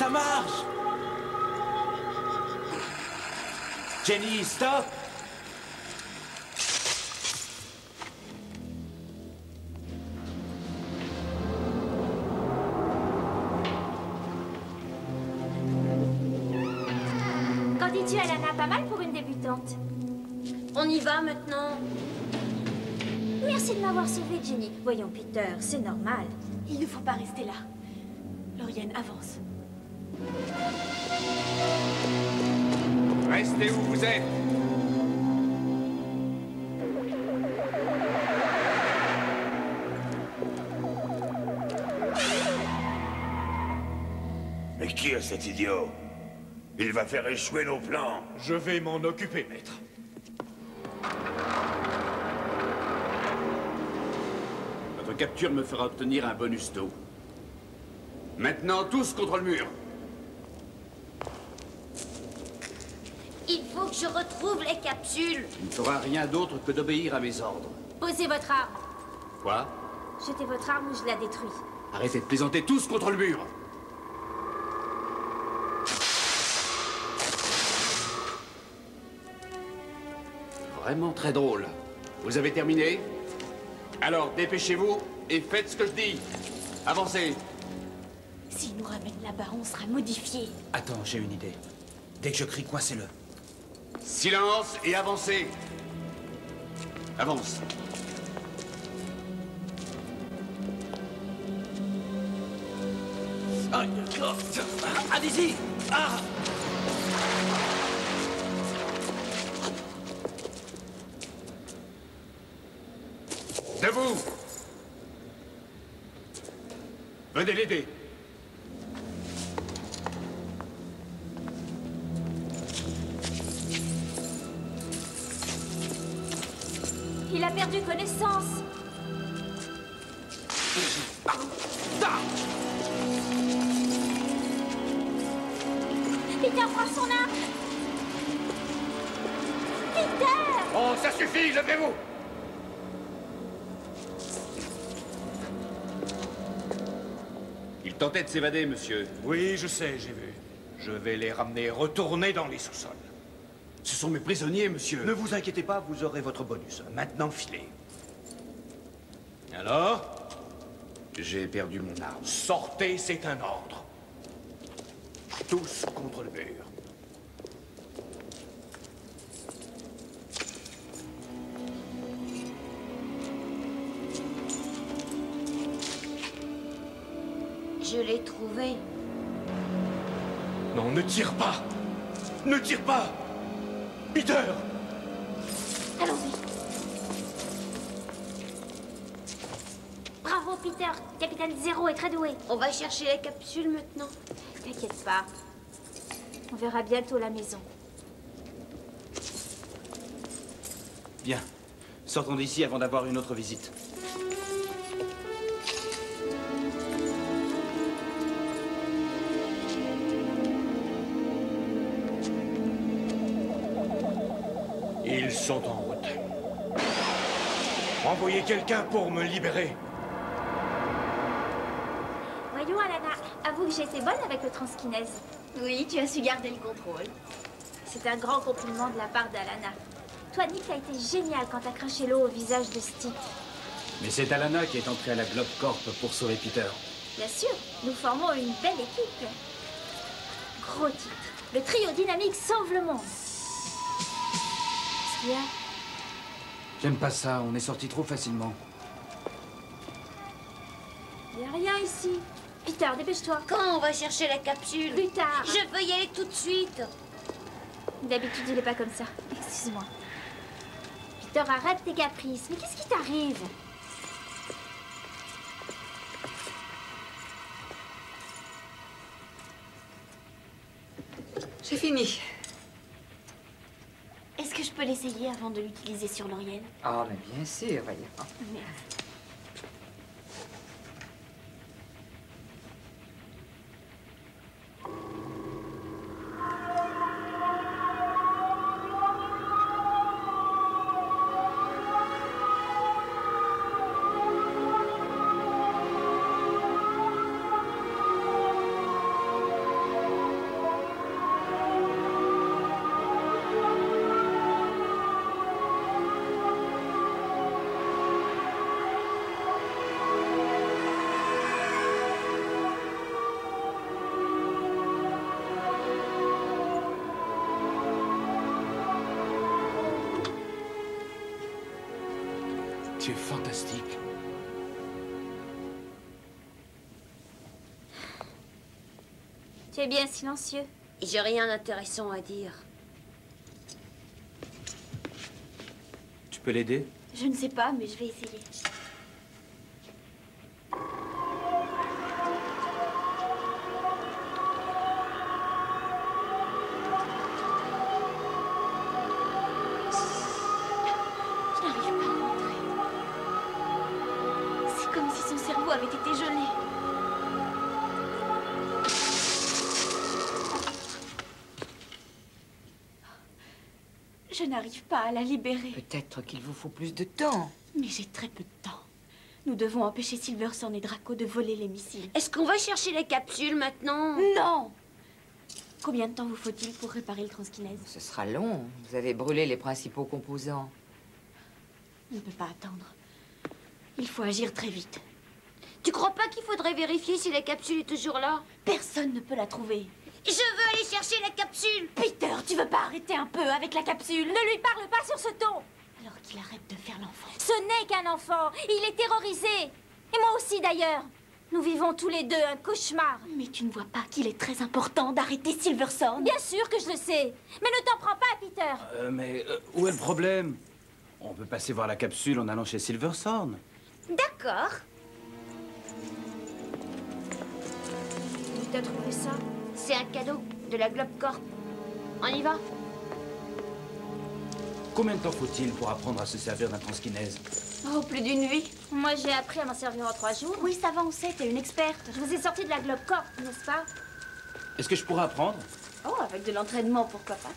ça marche! Jenny, stop! Qu'en dis-tu, Alana? Pas mal pour une débutante. On y va maintenant. Merci de m'avoir sauvée, Jenny. Voyons, Peter, c'est normal. Il ne faut pas rester là. Lauriane, avance. Restez où vous êtes. Mais qui est cet idiot? Il va faire échouer nos plans. Je vais m'en occuper, maître. Votre capture me fera obtenir un bonus d'eau. Maintenant, tous contre le mur. Il faut que je retrouve les capsules. Il ne fera rien d'autre que d'obéir à mes ordres. Posez votre arme. Quoi? Jetez votre arme ou je la détruis. Arrêtez de plaisanter tous contre le mur. Vraiment très drôle. Vous avez terminé? Alors, dépêchez-vous et faites ce que je dis. Avancez. S'il nous ramène là-bas, on sera modifié. Attends, j'ai une idée. Dès que je crie, coincez-le. Silence et avancez. Avance. Allez-y! Ah! Debout! Venez l'aider. Il a perdu connaissance. Peter, prends son arme. Peter! Oh, ça suffit, levez-vous! Il tentait de s'évader, monsieur. Oui, je sais, j'ai vu. Je vais les ramener retourner dans les sous-sols. Ce sont mes prisonniers, monsieur. Ne vous inquiétez pas, vous aurez votre bonus. Maintenant, filez. Alors? J'ai perdu mon arme. Sortez, c'est un ordre. Tous contre le mur. Je l'ai trouvé. Non, ne tire pas! Ne tire pas! Peter! Allons-y. Bravo, Peter. Capitaine Zéro est très doué. On va chercher les capsules maintenant. T'inquiète pas. On verra bientôt la maison. Bien. Sortons d'ici avant d'avoir une autre visite. Ils sont en route. Envoyez quelqu'un pour me libérer. Voyons, Alana, avoue que j'ai été bonne avec le transkinèse. Oui, tu as su garder le contrôle. C'est un grand compliment de la part d'Alana. Toi, Nick, t'as été génial quand t'as craché l'eau au visage de Stick. Mais c'est Alana qui est entrée à la Globe Corp pour sauver Peter. Bien sûr, nous formons une belle équipe. Gros titre. Le trio dynamique sauve le monde. Qu'est-ce qu'il y a? J'aime pas ça, on est sorti trop facilement. Il n'y a rien ici. Peter, dépêche-toi. Quand on va chercher la capsule? Plus tard. Je veux y aller tout de suite. D'habitude, il est pas comme ça. Excuse-moi. Peter, arrête tes caprices. Mais qu'est-ce qui t'arrive? J'ai fini. Est-ce que je peux l'essayer avant de l'utiliser sur Lauriane? Ah, mais bien sûr, voyons. Merci. Tu es fantastique. Tu es bien silencieux. J'ai rien d'intéressant à dire. Tu peux l'aider? Je ne sais pas, mais je vais essayer. Je n'arrive pas à rentrer. C'est comme si son cerveau avait été gelé. Je n'arrive pas à la libérer. Peut-être qu'il vous faut plus de temps. Mais j'ai très peu de temps. Nous devons empêcher Silverson et Draco de voler les missiles. Est-ce qu'on va chercher les capsules maintenant? Non! Combien de temps vous faut-il pour réparer le transkinèse? Ce sera long. Vous avez brûlé les principaux composants. On ne peut pas attendre. Il faut agir très vite. Tu crois pas qu'il faudrait vérifier si la capsule est toujours là? Personne ne peut la trouver. Je veux aller chercher la capsule! Peter, tu veux pas arrêter un peu avec la capsule? Ne lui parle pas sur ce ton! Alors qu'il arrête de faire l'enfant. Ce n'est qu'un enfant! Il est terrorisé! Et moi aussi d'ailleurs! Nous vivons tous les deux un cauchemar. Mais tu ne vois pas qu'il est très important d'arrêter Silverson? Bien sûr que je le sais! Mais ne t'en prends pas, Peter! Mais où est le problème? On peut passer voir la capsule en allant chez Silverthorn. D'accord. Où t'as trouvé ça? C'est un cadeau de la Globe Corp. On y va? Combien de temps faut-il pour apprendre à se servir d'un transkinèse? Oh, plus d'une vie. Moi, j'ai appris à m'en servir en 3 jours. Oui, ça va, on sait, t'es une experte. Je vous ai sorti de la Globe Corp, n'est-ce pas? Est-ce que je pourrais apprendre? Oh, avec de l'entraînement, pourquoi pas?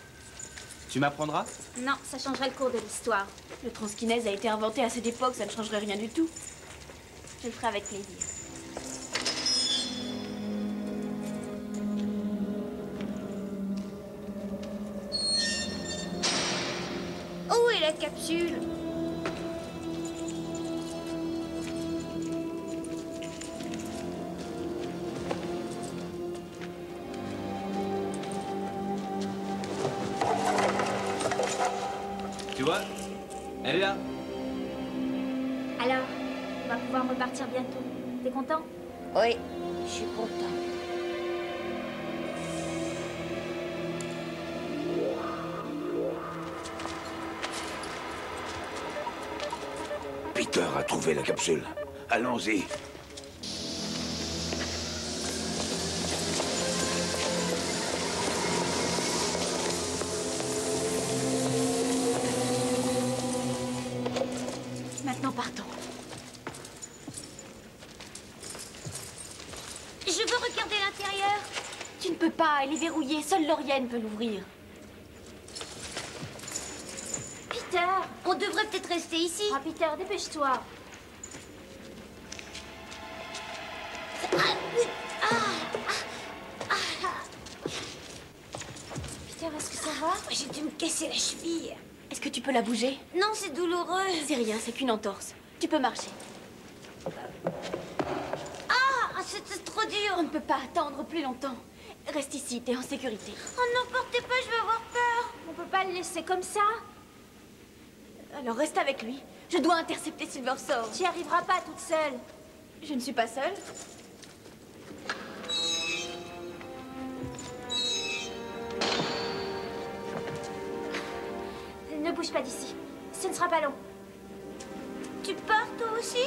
Tu m'apprendras? Non, ça changerait le cours de l'histoire. Le transkinèse a été inventé à cette époque, ça ne changerait rien du tout. Je le ferai avec plaisir. Où est la capsule? Tu vois? Elle est là. Alors, on va pouvoir repartir bientôt. T'es content? Oui, je suis content. Peter a trouvé la capsule. Allons-y. Maintenant, partons. Je veux regarder l'intérieur. Tu ne peux pas, elle est verrouillée. Seule Laurienne peut l'ouvrir. Peter! On devrait peut-être rester ici. Ah, Peter, dépêche-toi. Peter, est-ce que ça va? J'ai dû me casser la cheville. Est-ce que tu peux la bouger? Non, c'est douloureux. C'est rien, c'est qu'une entorse. Tu peux marcher. Ah, c'était trop On dur. ne peut pas attendre plus longtemps. Reste ici, t'es en sécurité. Oh non, portez pas, je vais avoir peur. On peut pas le laisser comme ça. Alors reste avec lui. Je dois intercepter Silverthorn. Tu n'y arriveras pas toute seule. Je ne suis pas seule. Ne bouge pas d'ici. Ce ne sera pas long. Tu pars toi aussi?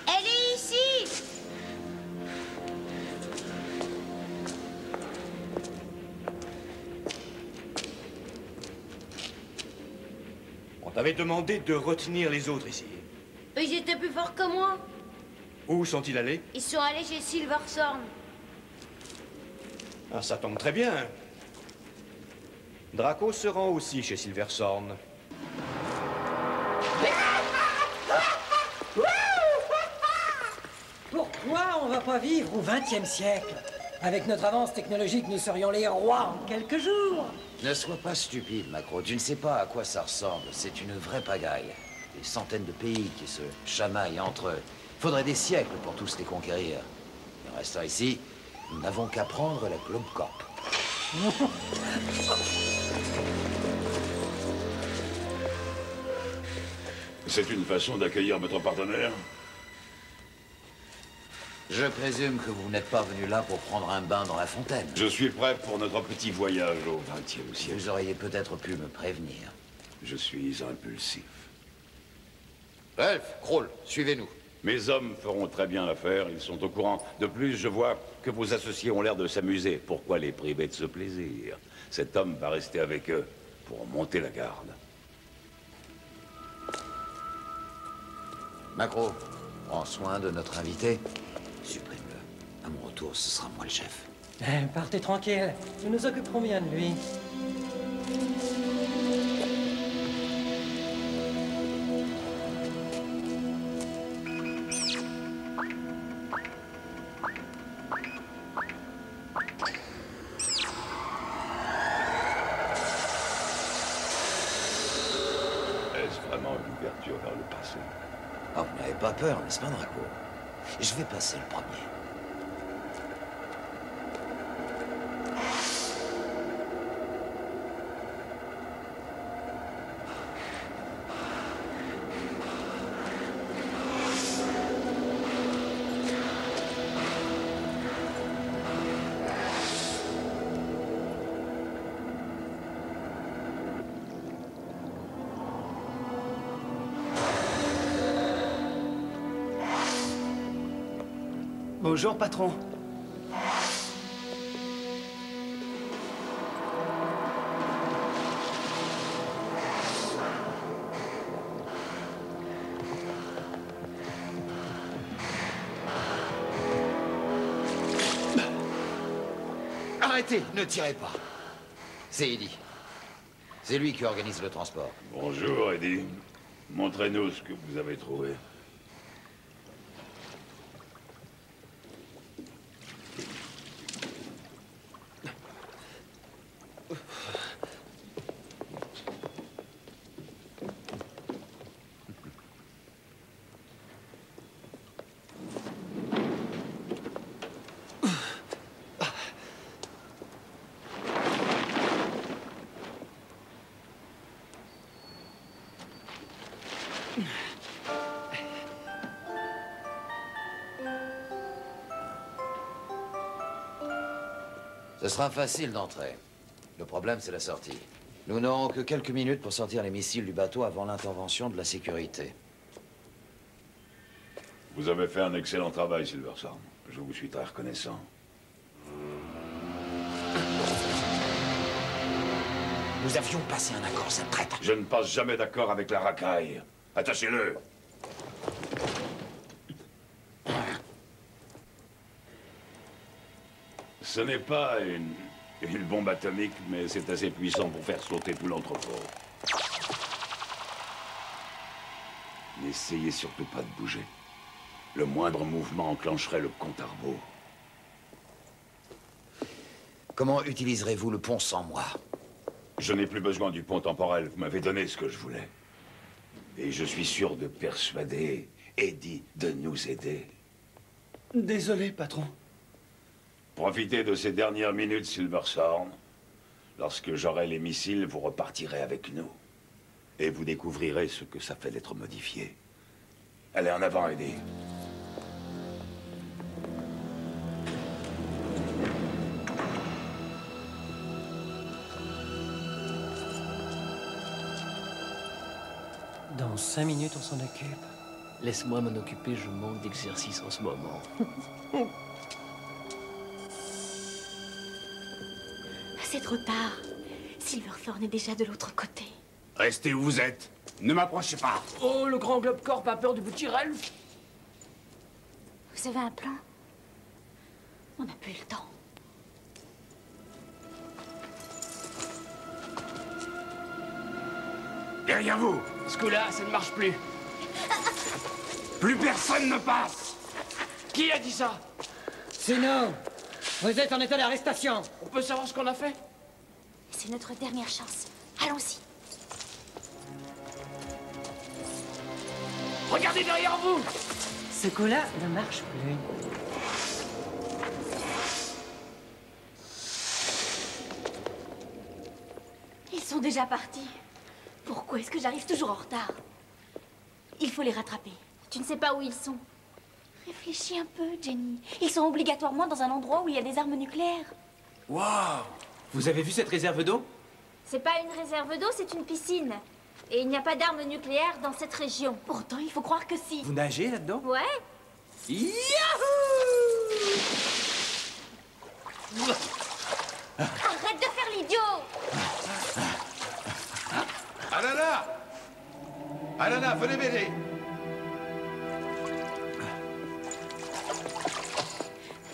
Elle est ici. On t'avait demandé de retenir les autres ici. Ils étaient plus forts que moi. Où sont-ils allés? Ils sont allés chez Silverthorn. Ah, ça tombe très bien. Draco se rend aussi chez Silverthorn. doit pas vivre au XXe siècle. Avec notre avance technologique, nous serions les rois en quelques jours. Ne sois pas stupide, Macro. Tu ne sais pas à quoi ça ressemble. C'est une vraie pagaille. Des centaines de pays qui se chamaillent entre eux. Il faudrait des siècles pour tous les conquérir. En restant ici, nous n'avons qu'à prendre la Globe Corp. C'est une façon d'accueillir votre partenaire? Je présume que vous n'êtes pas venu là pour prendre un bain dans la fontaine. Je suis prêt pour notre petit voyage au XXe siècle. Vous auriez peut-être pu me prévenir. Je suis impulsif. Elf, Kroll, suivez-nous. Mes hommes feront très bien l'affaire, ils sont au courant. De plus, je vois que vos associés ont l'air de s'amuser. Pourquoi les priver de ce plaisir? Cet homme va rester avec eux pour monter la garde. Macro, prends soin de notre invité. Supprime-le. À mon retour, ce sera moi le chef. Partez tranquille. Nous nous occuperons bien de lui. Est-ce vraiment une ouverture vers le passé? Oh, vous n'avez pas peur, n'est-ce pas, Draco? Je vais passer le premier. Bonjour, patron. Arrêtez, ne tirez pas. C'est Eddie. C'est lui qui organise le transport. Bonjour, Eddie. Montrez-nous ce que vous avez trouvé. Ce sera facile d'entrer. Le problème, c'est la sortie. Nous n'aurons que quelques minutes pour sortir les missiles du bateau avant l'intervention de la sécurité. Vous avez fait un excellent travail, Silverthorn. Je vous suis très reconnaissant. Nous avions passé un accord, cette traître. Je ne passe jamais d'accord avec la racaille. Attachez-le. Ce n'est pas une bombe atomique, mais c'est assez puissant pour faire sauter tout l'entrepôt. N'essayez surtout pas de bouger. Le moindre mouvement enclencherait le compte à rebours. Comment utiliserez-vous le pont sans moi? Je n'ai plus besoin du pont temporel. Vous m'avez donné ce que je voulais. Et je suis sûr de persuader Eddie de nous aider. Désolé, patron. Profitez de ces dernières minutes, Silverthorn. Lorsque j'aurai les missiles, vous repartirez avec nous. Et vous découvrirez ce que ça fait d'être modifié. Allez, en avant, Eddie. Dans 5 minutes, on s'en occupe. Laisse-moi m'en occuper, je manque d'exercice en ce moment. C'est trop tard. Silverthorn est déjà de l'autre côté. Restez où vous êtes. Ne m'approchez pas. Oh, le grand Globe Corp a peur du petit Ralph. Vous avez un plan? On n'a plus le temps. Derrière vous. Ce coup-là, ça ne marche plus. Plus personne ne passe. Qui a dit ça? C'est nous. Vous êtes en état d'arrestation. On peut savoir ce qu'on a fait? C'est notre dernière chance. Allons-y. Regardez derrière vous! Ce coup-là ne marche plus. Ils sont déjà partis. Pourquoi est-ce que j'arrive toujours en retard? Il faut les rattraper. Tu ne sais pas où ils sont. Réfléchis un peu, Jenny. Ils sont obligatoirement dans un endroit où il y a des armes nucléaires. Waouh! Vous avez vu cette réserve d'eau? C'est pas une réserve d'eau, c'est une piscine. Et il n'y a pas d'armes nucléaires dans cette région. Pourtant, il faut croire que si. Vous nagez là-dedans? Ouais? Yahoo! Arrête de faire l'idiot! Alana! Alana, venez m'aider!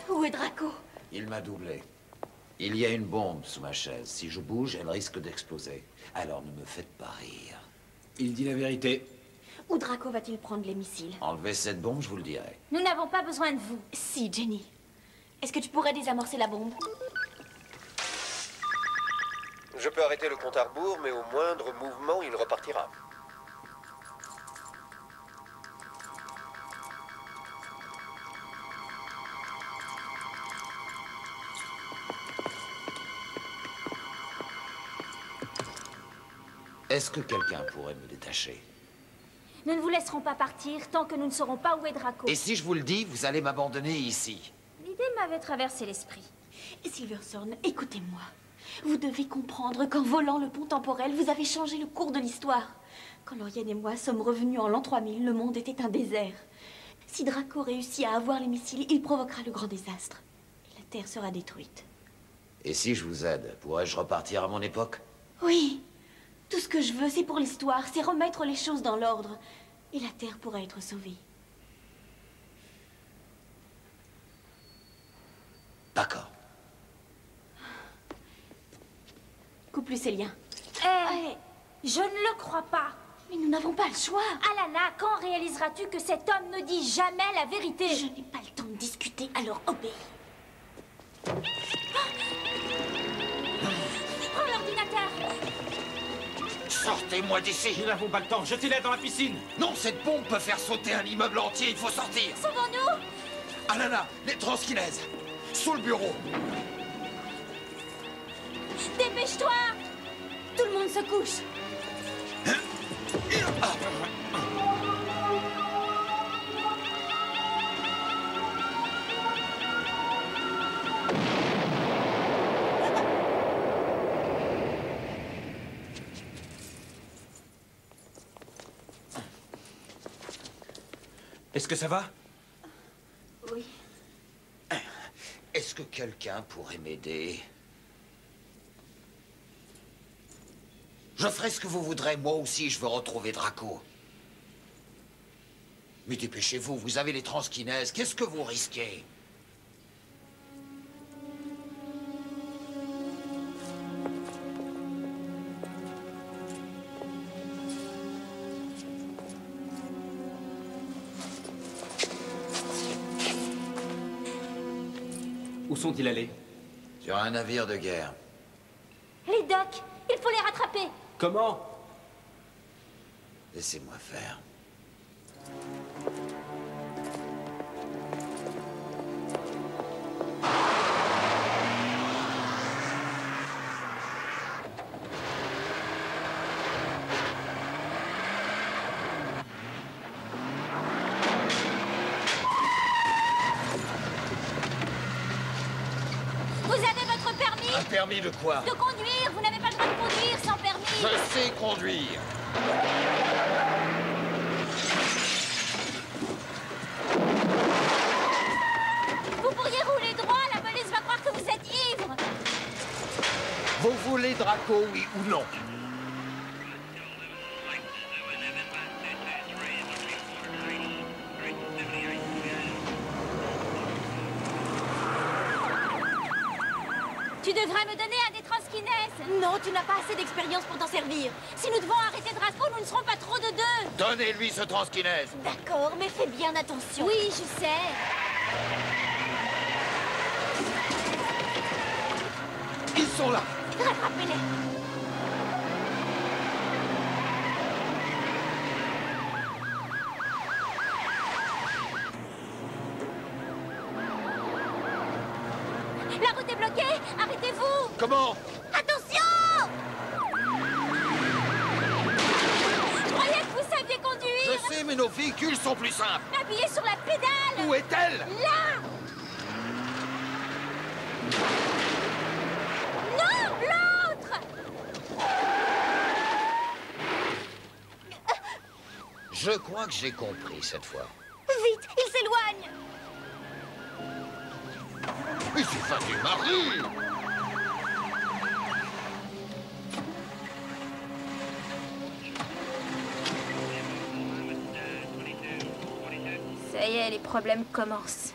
Où est Draco? Il m'a doublé. Il y a une bombe sous ma chaise. Si je bouge, elle risque d'exploser. Alors ne me faites pas rire. Il dit la vérité. Où Draco va-t-il prendre les missiles? Enlevez cette bombe, je vous le dirai. Nous n'avons pas besoin de vous. Si, Jenny. Est-ce que tu pourrais désamorcer la bombe? Je peux arrêter le compte à rebours, mais au moindre mouvement, il repartira. Est-ce que quelqu'un pourrait me détacher? Nous ne vous laisserons pas partir tant que nous ne saurons pas où est Draco. Et si je vous le dis, vous allez m'abandonner ici? L'idée m'avait traversé l'esprit. Silverthorne, écoutez-moi. Vous devez comprendre qu'en volant le pont temporel, vous avez changé le cours de l'histoire. Quand Lauriane et moi sommes revenus en l'an 3000, le monde était un désert. Si Draco réussit à avoir les missiles, il provoquera le grand désastre. Et la Terre sera détruite. Et si je vous aide, pourrais-je repartir à mon époque? Oui. Tout ce que je veux, c'est pour l'histoire, c'est remettre les choses dans l'ordre. Et la Terre pourra être sauvée. D'accord. Coupe-lui ces liens. Je ne le crois pas. Mais nous n'avons pas le choix. Alana, quand réaliseras-tu que cet homme ne dit jamais la vérité? Je n'ai pas le temps de discuter, alors obéis. Prends l'ordinateur. Sortez-moi d'ici! Nous n'avons pas le temps, jetez-la dans la piscine! Non, cette bombe peut faire sauter un immeuble entier, il faut sortir! Sauvons-nous! Alana, les transkinèses! Sous le bureau! Dépêche-toi! Tout le monde se couche. Est-ce que ça va? Oui. Est-ce que quelqu'un pourrait m'aider? Je ferai ce que vous voudrez, moi aussi je veux retrouver Draco. Mais dépêchez-vous, vous avez les transkinèses, qu'est-ce que vous risquez? Où sont-ils allés? Sur un navire de guerre. Les docks, il faut les rattraper. Comment? Laissez-moi faire. Vous avez votre permis? Un permis de quoi? De conduire, vous n'avez pas le droit de conduire sans permis. Je sais conduire. Vous pourriez rouler droit, la police va croire que vous êtes ivre. Vous voulez Draco, oui ou non? Tu devrais me donner un des transkinèses. Non, tu n'as pas assez d'expérience pour t'en servir. Si nous devons arrêter Draco, nous ne serons pas trop de deux. Donnez-lui ce transkinèse. D'accord, mais fais bien attention. Oui, je sais. Ils sont là. Rattrapez-les. La route est bloquée. Arrêtez-vous. Comment? Attention! Je croyais que vous saviez conduire. Je sais, mais nos véhicules sont plus simples. Appuyez sur la pédale. Où est-elle? Là. Non, l'autre. Je crois que j'ai compris cette fois. Vite, il s'éloigne. Mais c'est pas du mari. Ça y est, les problèmes commencent.